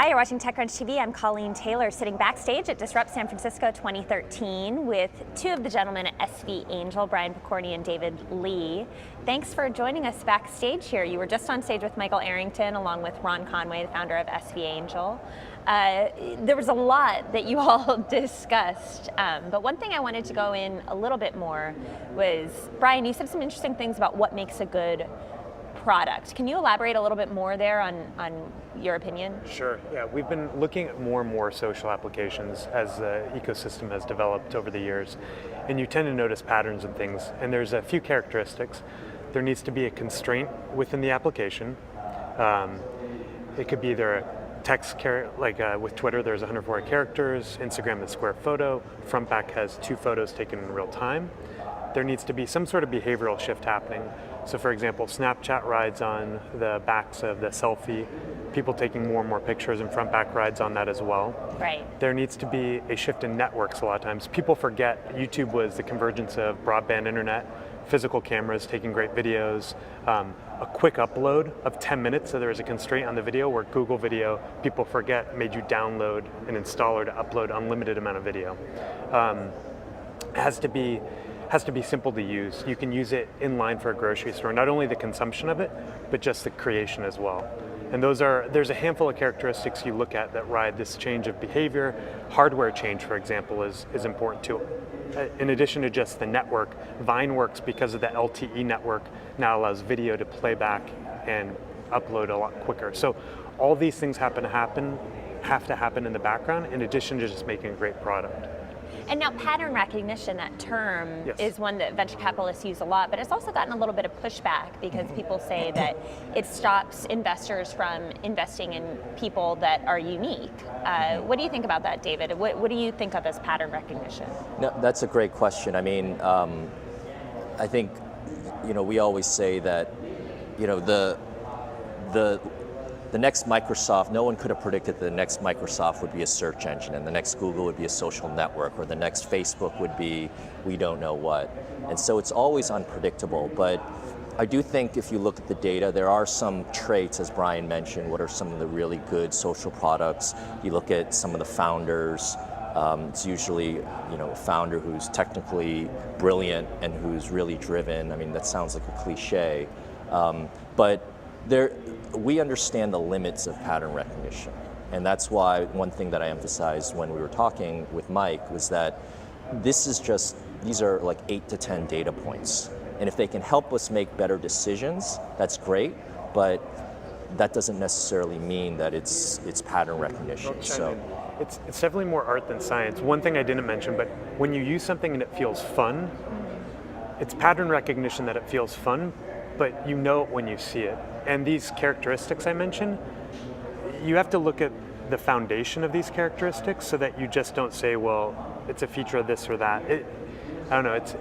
Hi, you're watching TechCrunch TV. I'm Colleen Taylor, sitting backstage at Disrupt San Francisco 2013 with two of the gentlemen at SV Angel, Brian Pokorny and David Lee. Thanks for joining us backstage here. You were just on stage with Michael Arrington along with Ron Conway, the founder of SV Angel. There was a lot that you all discussed, but one thing I wanted to go in a little bit more was, Brian, you said some interesting things about what makes a good product. Can you elaborate a little bit more there on your opinion? Sure, yeah. We've been looking at more and more social applications as the ecosystem has developed over the years, and you tend to notice patterns and things, and there's a few characteristics. There needs to be a constraint within the application. It could be either a text, like with Twitter, there's 140 characters, Instagram, the square photo, front back has 2 photos taken in real time. There needs to be some sort of behavioral shift happening. So for example, Snapchat rides on the backs of the selfie, people taking more and more pictures, and front back rides on that as well. Right. There needs to be a shift in networks a lot of times. People forget YouTube was the convergence of broadband internet, physical cameras taking great videos, a quick upload of 10 minutes, so there was a constraint on the video where Google Video, people forget, made you download an installer to upload unlimited amount of video. It has to be simple to use. You can use it in line for a grocery store, not only the consumption of it, but just the creation as well. And there's a handful of characteristics you look at that ride this change of behavior. Hardware change, for example, is important too. In addition to just the network, Vine works because of the LTE network, now allows video to play back and upload a lot quicker. So all these things have to happen in the background, in addition to just making a great product. And now pattern recognition, that term, yes, is one that venture capitalists use a lot, but it's also gotten a little bit of pushback because people say that it stops investors from investing in people that are unique. What do you think about that, David? What do you think of as pattern recognition? No, that's a great question. I mean, I think, we always say that, the next Microsoft, no one could have predicted the next Microsoft would be a search engine, and the next Google would be a social network, or the next Facebook would be we don't know what. And so it's always unpredictable, but I do think if you look at the data, there are some traits, as Brian mentioned, what are some of the really good social products. You look at some of the founders, it's usually a founder who's technically brilliant and who's really driven. I mean, that sounds like a cliche, but we understand the limits of pattern recognition. And that's why one thing that I emphasized when we were talking with Mike was that these are like 8 to 10 data points. And if they can help us make better decisions, that's great, but that doesn't necessarily mean that it's pattern recognition. So it's definitely more art than science. One thing I didn't mention, but when you use something and it feels fun, it's pattern recognition that it feels fun, but you know it when you see it. And these characteristics I mentioned, you have to look at the foundation of these characteristics so that you just don't say, well, it's a feature of this or that. I don't know, it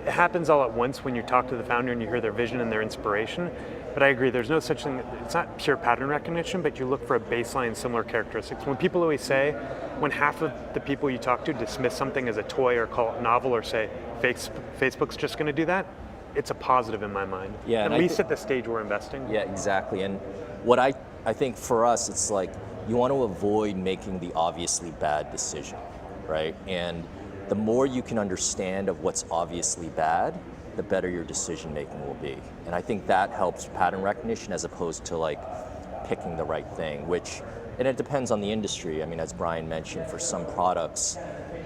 happens all at once when you talk to the founder and you hear their vision and their inspiration. But I agree, there's no such thing, it's not pure pattern recognition, but you look for a baseline similar characteristics. When people always say, when half of the people you talk to dismiss something as a toy or call it novel or say, Facebook's just gonna do that, it's a positive in my mind. Yeah, at least at the stage we're investing. Yeah, exactly. And what I think for us, it's like you want to avoid making the obviously bad decision, right? And the more you can understand of what's obviously bad, the better your decision making will be. And I think that helps pattern recognition as opposed to like picking the right thing, and it depends on the industry. I mean, as Brian mentioned, for some products,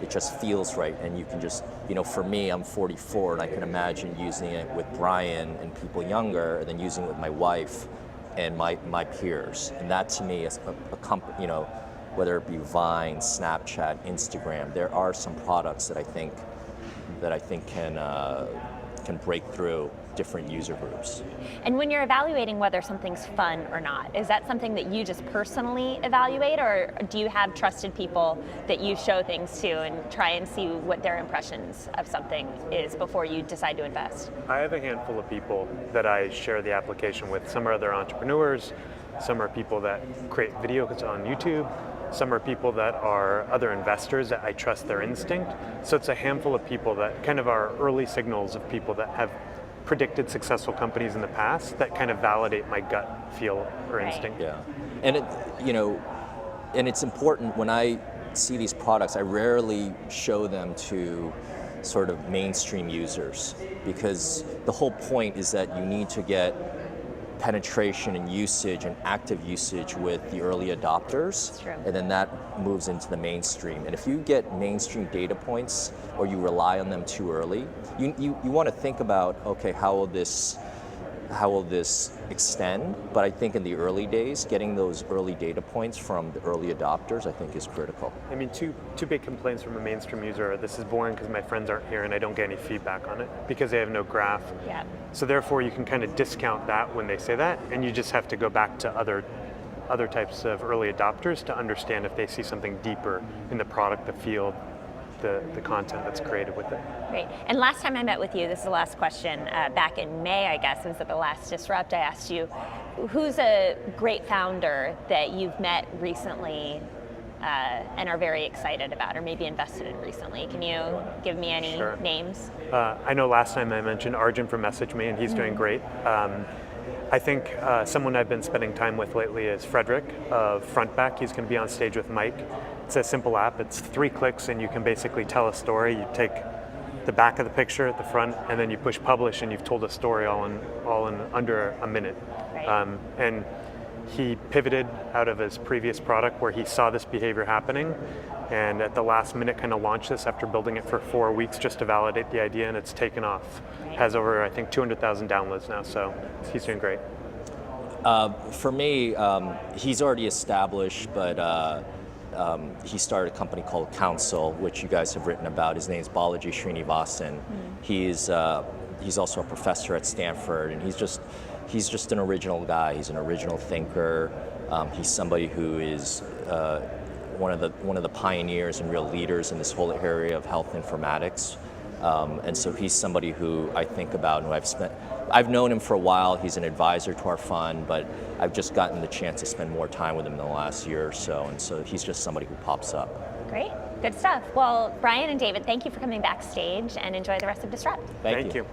it just feels right, and you can just, for me, I'm 44, and I can imagine using it with Brian and people younger, and then using it with my wife and my peers. And that to me is a company, whether it be Vine, Snapchat, Instagram, there are some products that I think can break through different user groups. And when you're evaluating whether something's fun or not, is that something that you just personally evaluate, or do you have trusted people that you show things to and try and see what their impressions of something is before you decide to invest? I have a handful of people that I share the application with. Some are other entrepreneurs, some are people that create videos on YouTube, some are people that are other investors that I trust their instinct. So it's a handful of people that kind of are early signals of people that have predicted successful companies in the past that kind of validate my gut feel or instinct. Yeah, and and it's important when I see these products, I rarely show them to sort of mainstream users, because the whole point is that you need to get penetration and usage and active usage with the early adopters, and then that moves into the mainstream. And if you get mainstream data points or you rely on them too early, you want to think about, okay, how will this extend? But I think in the early days, getting those early data points from the early adopters, I think, is critical. I mean, two big complaints from a mainstream user are, this is boring because my friends aren't here and I don't get any feedback on it because they have no graph. Yeah. So therefore, you can kind of discount that when they say that, and you just have to go back to other types of early adopters to understand if they see something deeper in the product, the field, the content that's created with it. Great. And last time I met with you, this is the last question, back in May, I guess, it was at the last Disrupt, I asked you, who's a great founder that you've met recently and are very excited about, or maybe invested in recently? Can you give me any names? I know last time I mentioned Arjun from MessageMe, and he's doing great. I think someone I've been spending time with lately is Frederick of Frontback. He's going to be on stage with Mike. It's a simple app. It's 3 clicks and you can basically tell a story. You take the back of the picture at the front and then you push publish and you've told a story all in under a minute. Right. And he pivoted out of his previous product where he saw this behavior happening, and at the last minute kind of launched this after building it for 4 weeks just to validate the idea, and it's taken off. Right. Has over, I think, 200,000 downloads now, so he's doing great. For me, he's already established, but he started a company called Council, which you guys have written about. His name is Balaji Srinivasan. He's also a professor at Stanford, and he's just an original guy. He's an original thinker. He's somebody who is one of the pioneers and real leaders in this whole area of health informatics. And so he's somebody who I think about, and I've known him for a while. He's an advisor to our fund, but I've just gotten the chance to spend more time with him in the last year or so, and so he's just somebody who pops up. Great, good stuff. Well, Brian and David, thank you for coming backstage, and enjoy the rest of Disrupt. Thank you.